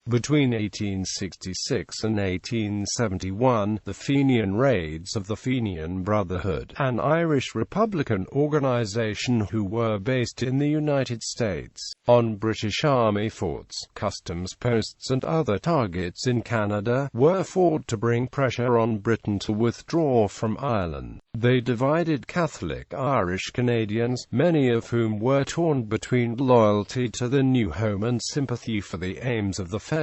Between 1866 and 1871, the Fenian raids of the Fenian Brotherhood, an Irish Republican organization who were based in the United States, on British Army forts, customs posts and other targets in Canada, were fought to bring pressure on Britain to withdraw from Ireland. They divided Catholic Irish Canadians, many of whom were torn between loyalty to the new home and sympathy for the aims of the Fenians.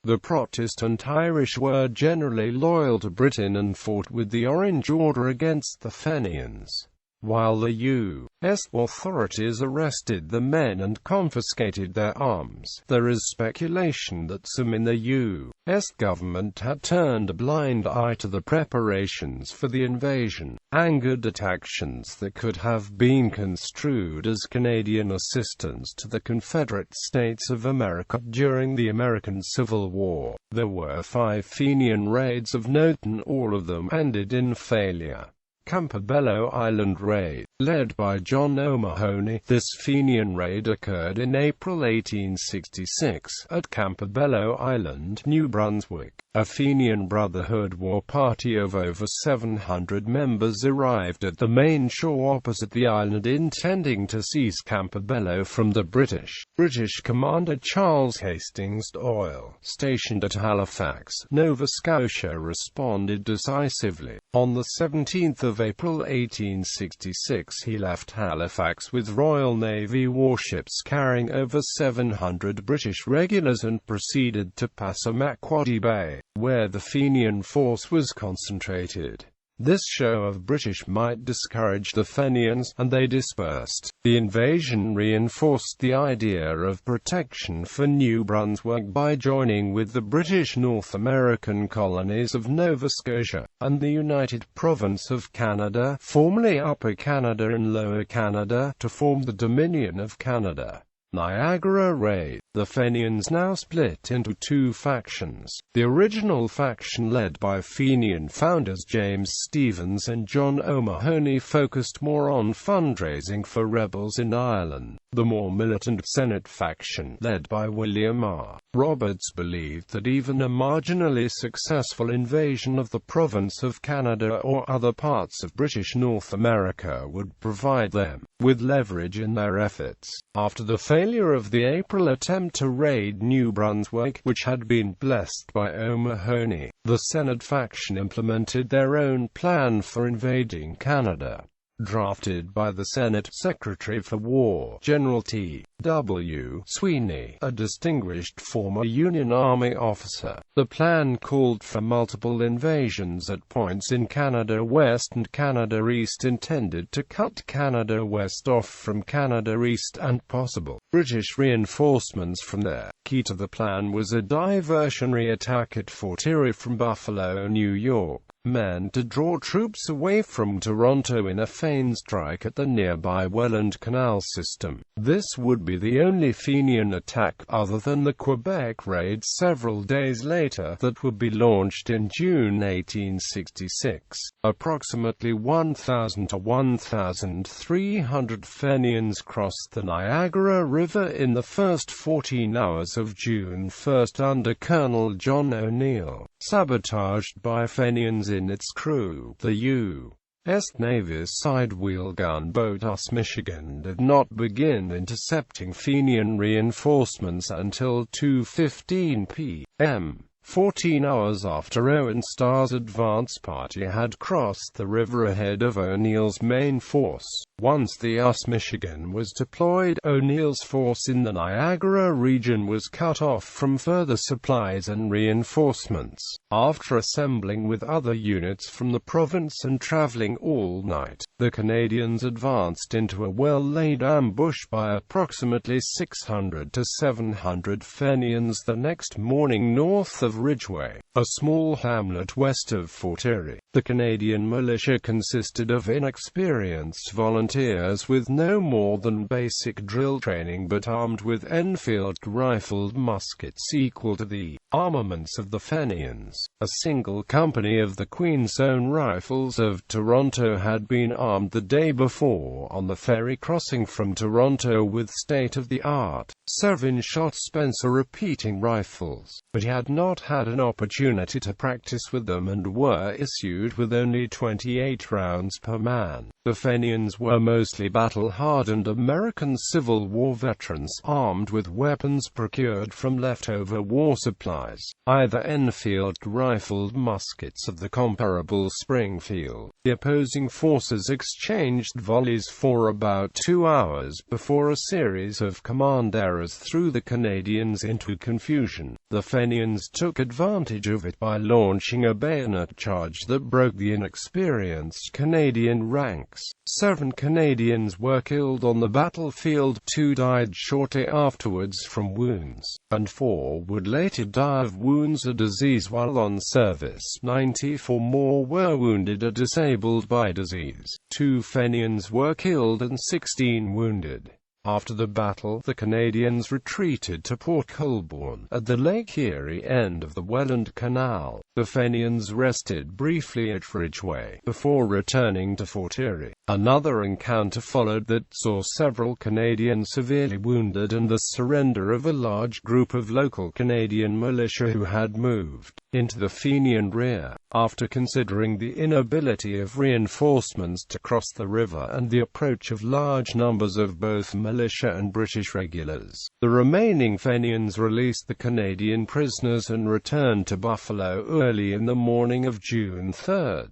The Protestant Irish were generally loyal to Britain and fought with the Orange Order against the Fenians, while the U.S. authorities arrested the men and confiscated their arms. There is speculation that some in the U.S. government had turned a blind eye to the preparations for the invasion, angered at actions that could have been construed as Canadian assistance to the Confederate States of America during the American Civil War. There were 5 Fenian raids of note and all of them ended in failure. Campobello Island Raid, led by John O'Mahony. This Fenian raid occurred in April 1866, at Campobello Island, New Brunswick. A Fenian Brotherhood war party of over 700 members arrived at the main shore opposite the island intending to seize Campobello from the British. British Commander Charles Hastings-Doyle, stationed at Halifax, Nova Scotia, responded decisively. On the 17th of April 1866 he left Halifax with Royal Navy warships carrying over 700 British regulars and proceeded to Passamaquoddy Bay, where the Fenian force was concentrated. This show of British might discouraged the Fenians, and they dispersed. The invasion reinforced the idea of protection for New Brunswick by joining with the British North American colonies of Nova Scotia, and the United Province of Canada, formerly Upper Canada and Lower Canada, to form the Dominion of Canada. Niagara Raid. The Fenians now split into 2 factions. The original faction, led by Fenian founders James Stephens and John O'Mahony, focused more on fundraising for rebels in Ireland. The more militant Senate faction, led by William R. Roberts, believed that even a marginally successful invasion of the province of Canada or other parts of British North America would provide them with leverage in their efforts. After the failure of the April attempt to raid New Brunswick, which had been blessed by O'Mahony, the Senate faction implemented their own plan for invading Canada. Drafted by the Senate Secretary for War, General T.W. Sweeney, a distinguished former Union Army officer. The plan called for multiple invasions at points in Canada West and Canada East, intended to cut Canada West off from Canada East and possible British reinforcements from there. Key to the plan was a diversionary attack at Fort Erie from Buffalo, New York, meant to draw troops away from Toronto in a feigned strike at the nearby Welland Canal system. This would be the only Fenian attack, other than the Quebec raid several days later, that would be launched in June 1866. Approximately 1,000 to 1,300 Fenians crossed the Niagara River in the first 14 hours of June 1 under Colonel John O'Neill, sabotaged by Fenians in its crew. The U.S. Navy's side-wheel gunboat Michigan did not begin intercepting Fenian reinforcements until 2:15 p.m. 14 hours after Owen Starr's advance party had crossed the river ahead of O'Neill's main force. Once the Michigan was deployed, O'Neill's force in the Niagara region was cut off from further supplies and reinforcements. After assembling with other units from the province and traveling all night, the Canadians advanced into a well-laid ambush by approximately 600 to 700 Fenians the next morning north of Ridgeway, a small hamlet west of Fort Erie. The Canadian militia consisted of inexperienced volunteers with no more than basic drill training but armed with Enfield-rifled muskets equal to the armaments of the Fenians. A single company of the Queen's Own Rifles of Toronto had been armed the day before on the ferry crossing from Toronto with state-of-the-art 7-shot Spencer repeating rifles, but he had not had an opportunity to practice with them and were issued with only 28 rounds per man. The Fenians were mostly battle-hardened American Civil War veterans, armed with weapons procured from leftover war supplies, either Enfield-rifled muskets of the comparable Springfield. The opposing forces exchanged volleys for about 2 hours before a series of command errors threw the Canadians into confusion. The Fenians took advantage of it by launching a bayonet charge that broke the inexperienced Canadian ranks. 7 Canadians were killed on the battlefield, 2 died shortly afterwards from wounds, and 4 would later die of wounds or disease while on service. 94 more were wounded or disabled by disease. 2 Fenians were killed and 16 wounded. After the battle, the Canadians retreated to Port Colborne, at the Lake Erie end of the Welland Canal. The Fenians rested briefly at Ridgeway, before returning to Fort Erie. Another encounter followed that saw several Canadians severely wounded and the surrender of a large group of local Canadian militia who had moved into the Fenian rear. After considering the inability of reinforcements to cross the river and the approach of large numbers of both militia and British regulars, the remaining Fenians released the Canadian prisoners and returned to Buffalo early in the morning of June 3.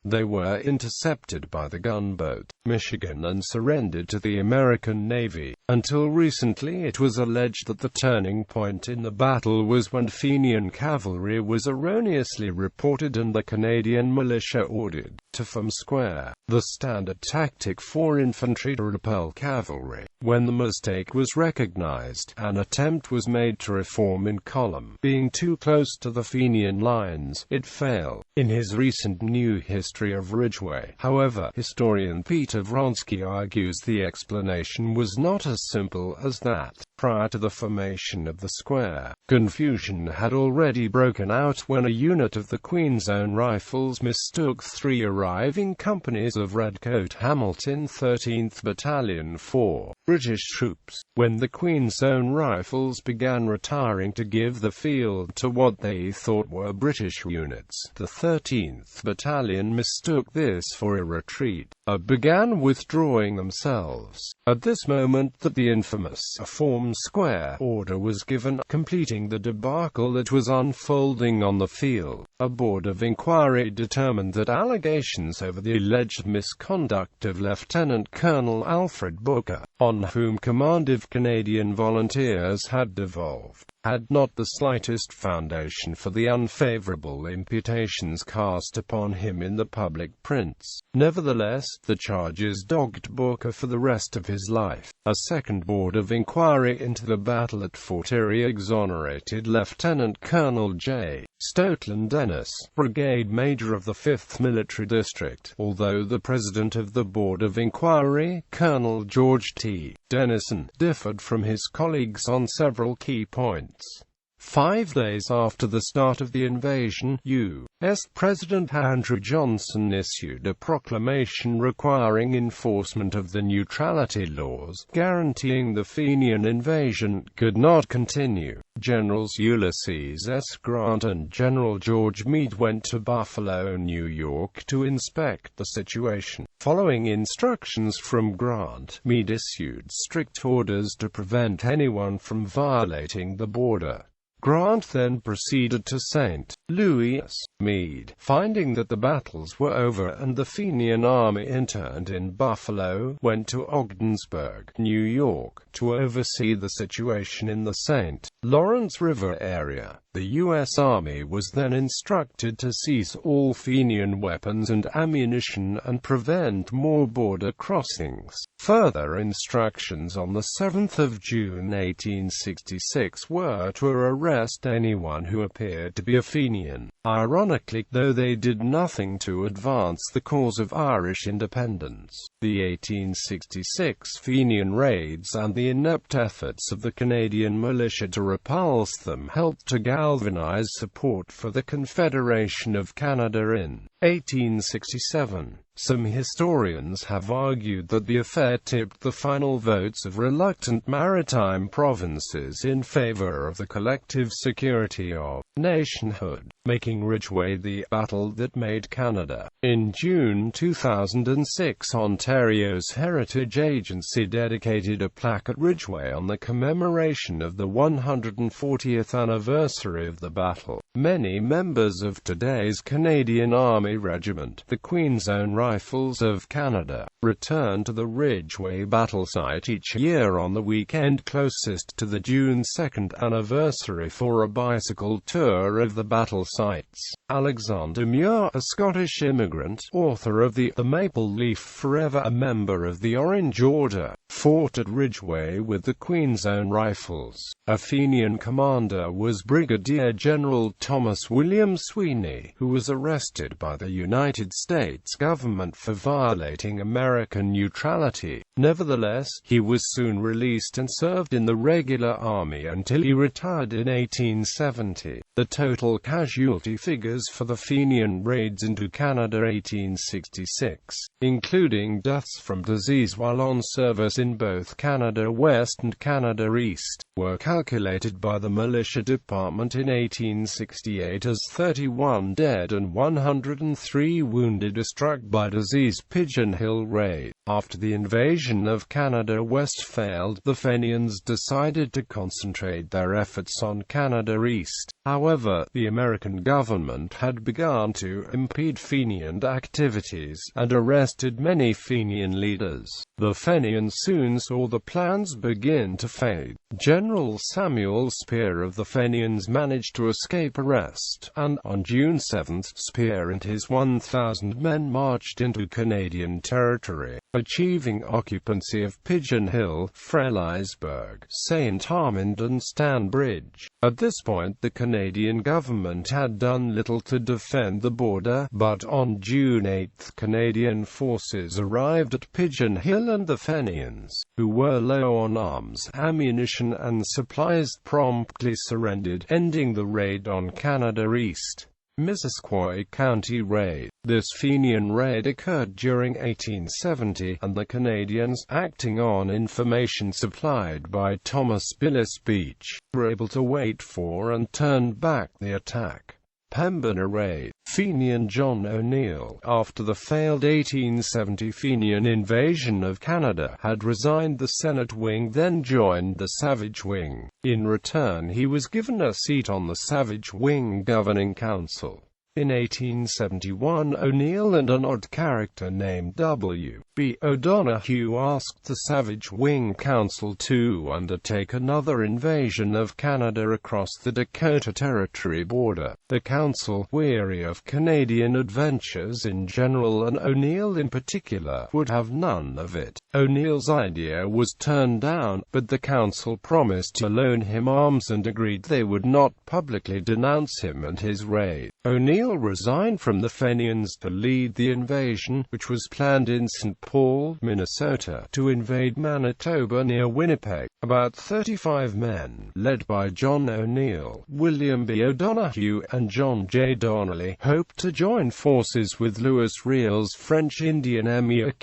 They were intercepted by the gunboat Michigan and surrendered to the American Navy. Until recently it was alleged that the turning point in the battle was when Fenian cavalry was erroneously reported and the Canadian militia ordered to form square, the standard tactic for infantry to repel cavalry. When the mistake was recognized, an attempt was made to reform in column. Being too close to the Fenian lines, it failed. In his recent New History of Ridgeway, however, historian Peter Vronsky argues the explanation was not as simple as that. Prior to the formation of the square, confusion had already broken out when a unit of the Queen's Own Rifles mistook 3 arriving companies of Redcoat Hamilton 13th Battalion for British troops. When the Queen's Own Rifles began retiring to give the field to what they thought were British units, the 13th Battalion mistook this for a retreat, began withdrawing themselves. At this moment that the infamous form square order was given, completing the debacle that was unfolding on the field. A board of inquiry determined that allegations over the alleged misconduct of Lieutenant Colonel Alfred Booker, on whom command of Canadian volunteers had devolved, had not the slightest foundation for the unfavorable imputations cast upon him in the public prints. Nevertheless, the charges dogged Booker for the rest of his life. A second board of inquiry into the battle at Fort Erie exonerated Lieutenant Colonel J. Stoughton Dennis, Brigade Major of the 5th Military District, although the president of the Board of Inquiry, Colonel George T. Dennison, differed from his colleagues on several key points. 5 days after the start of the invasion, U.S. President Andrew Johnson issued a proclamation requiring enforcement of the neutrality laws, guaranteeing the Fenian invasion could not continue. Generals Ulysses S. Grant and General George Meade went to Buffalo, New York to inspect the situation. Following instructions from Grant, Meade issued strict orders to prevent anyone from violating the border. Grant then proceeded to St. Louis. Meade, finding that the battles were over and the Fenian army interned in Buffalo, went to Ogdensburg, New York, to oversee the situation in the St. Lawrence River area. The U.S. Army was then instructed to seize all Fenian weapons and ammunition and prevent more border crossings. Further instructions on the 7th of June 1866 were to arrest arrest anyone who appeared to be a Fenian. Ironically, though, they did nothing to advance the cause of Irish independence. The 1866 Fenian raids and the inept efforts of the Canadian militia to repulse them helped to galvanize support for the Confederation of Canada in 1867. Some historians have argued that the affair tipped the final votes of reluctant maritime provinces in favor of the collective security of nationhood, making Ridgeway the battle that made Canada. In June 2006, Ontario's Heritage Agency dedicated a plaque at Ridgeway on the commemoration of the 140th anniversary of the battle. Many members of today's Canadian Army Regiment, the Queen's Own Rifles of Canada, return to the Ridgeway battle site each year on the weekend closest to the June 2nd anniversary for a bicycle tour of the battle sites. Alexander Muir, a Scottish immigrant, author of The Maple Leaf Forever, a member of the Orange Order, fought at Ridgeway with the Queen's Own Rifles. A Fenian commander was Brigadier General Thomas William Sweeney, who was arrested by the United States government for violating American neutrality. Nevertheless, he was soon released and served in the regular army until he retired in 1870. The total casualty figures for the Fenian raids into Canada 1866, including deaths from disease while on service in both Canada West and Canada East, were calculated by the Militia Department in 1868 as 31 dead and 103 wounded struck by disease. Pigeon Hill Raid. After the invasion of Canada West failed, the Fenians decided to concentrate their efforts on Canada East. However, the American government had begun to impede Fenian activities, and arrested many Fenian leaders. The Fenians soon saw the plans begin to fade. General Samuel Spear of the Fenians managed to escape arrest, and on June 7, Spear and his 1,000 men marched into Canadian territory, achieving occupancy of Pigeon Hill, Frelighsburg, St. Armand and Stanbridge. At this point, the Canadian government had done little to defend the border, but on June 8, Canadian forces arrived at Pigeon Hill and the Fenians, who were low on arms, ammunition and supplies, promptly surrendered, ending the raid on Canada East. Missisquoi County Raid. This Fenian raid occurred during 1870, and the Canadians, acting on information supplied by Thomas Billis Beach, were able to wait for and turn back the attack. Pembina Raid. Fenian John O'Neill, after the failed 1870 Fenian invasion of Canada, had resigned the Senate wing, then joined the Savage wing. In return, he was given a seat on the Savage wing governing council. In 1871, O'Neill and an odd character named W. B. O'Donoghue asked the Savage Wing Council to undertake another invasion of Canada across the Dakota Territory border. The council, weary of Canadian adventures in general and O'Neill in particular, would have none of it. O'Neill's idea was turned down, but the council promised to loan him arms and agreed they would not publicly denounce him and his raid. O'Neill resigned from the Fenians to lead the invasion, which was planned in St. Paul, Minnesota, to invade Manitoba near Winnipeg. About 35 men, led by John O'Neill, William B. O'Donoghue, and John J. Donnelly, hoped to join forces with Louis Riel's French Indian Amis.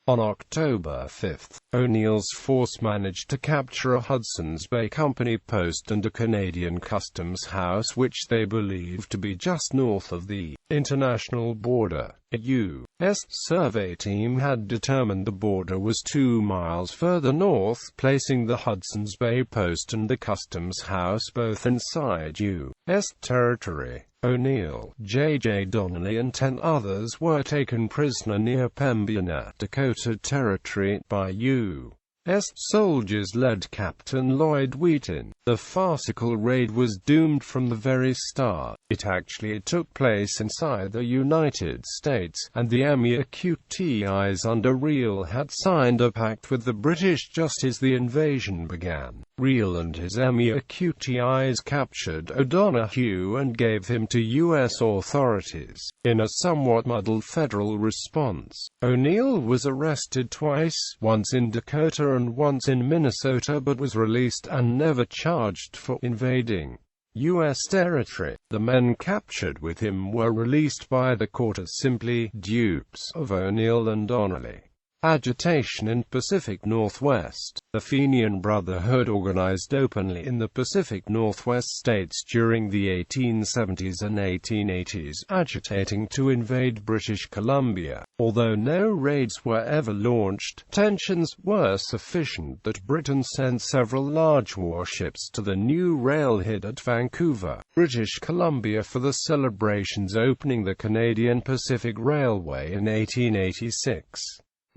On October 5, O'Neill's force managed to capture a Hudson's Bay Company post and a Canadian customs house which they believed to be just north of the international border. A U.S. survey team had determined the border was 2 miles further north, placing the Hudson's Bay post and the customs house both inside U.S. territory. O'Neill, J.J. Donnelly and 10 others were taken prisoner near Pembina, Dakota Territory, by U.S. soldiers led Captain Lloyd Wheaton. The farcical raid was doomed from the very start. It actually took place inside the United States, and the Amis under Riel had signed a pact with the British just as the invasion began. Riel and his emir QTIs captured O'Donoghue and gave him to U.S. authorities. In a somewhat muddled federal response, O'Neill was arrested twice, once in Dakota and once in Minnesota, but was released and never charged for invading U.S. territory. The men captured with him were released by the court as simply dupes of O'Neill and Donnelly. Agitation in Pacific Northwest. The Fenian Brotherhood organized openly in the Pacific Northwest states during the 1870s and 1880s, agitating to invade British Columbia. Although no raids were ever launched, tensions were sufficient that Britain sent several large warships to the new railhead at Vancouver, British Columbia for the celebrations opening the Canadian Pacific Railway in 1886.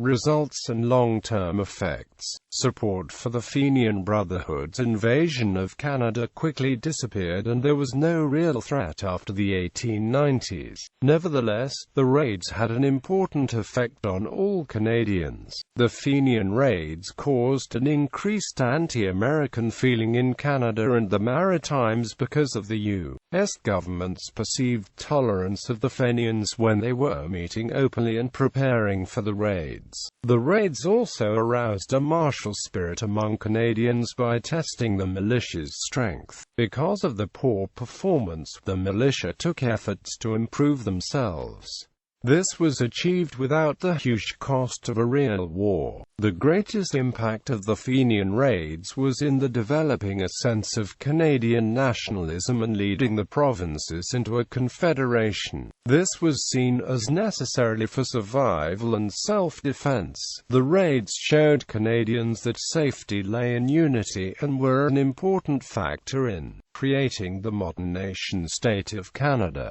Results and long-term effects. Support for the Fenian Brotherhood's invasion of Canada quickly disappeared and there was no real threat after the 1890s. Nevertheless, the raids had an important effect on all Canadians. The Fenian raids caused an increased anti-American feeling in Canada and the Maritimes because of the U.S. government's perceived tolerance of the Fenians when they were meeting openly and preparing for the raids. The raids also aroused a martial spirit among Canadians by testing the militia's strength. Because of the poor performance, the militia took efforts to improve themselves. This was achieved without the huge cost of a real war. The greatest impact of the Fenian raids was in the developing a sense of Canadian nationalism and leading the provinces into a confederation. This was seen as necessary for survival and self-defense. The raids showed Canadians that safety lay in unity and were an important factor in creating the modern nation-state of Canada.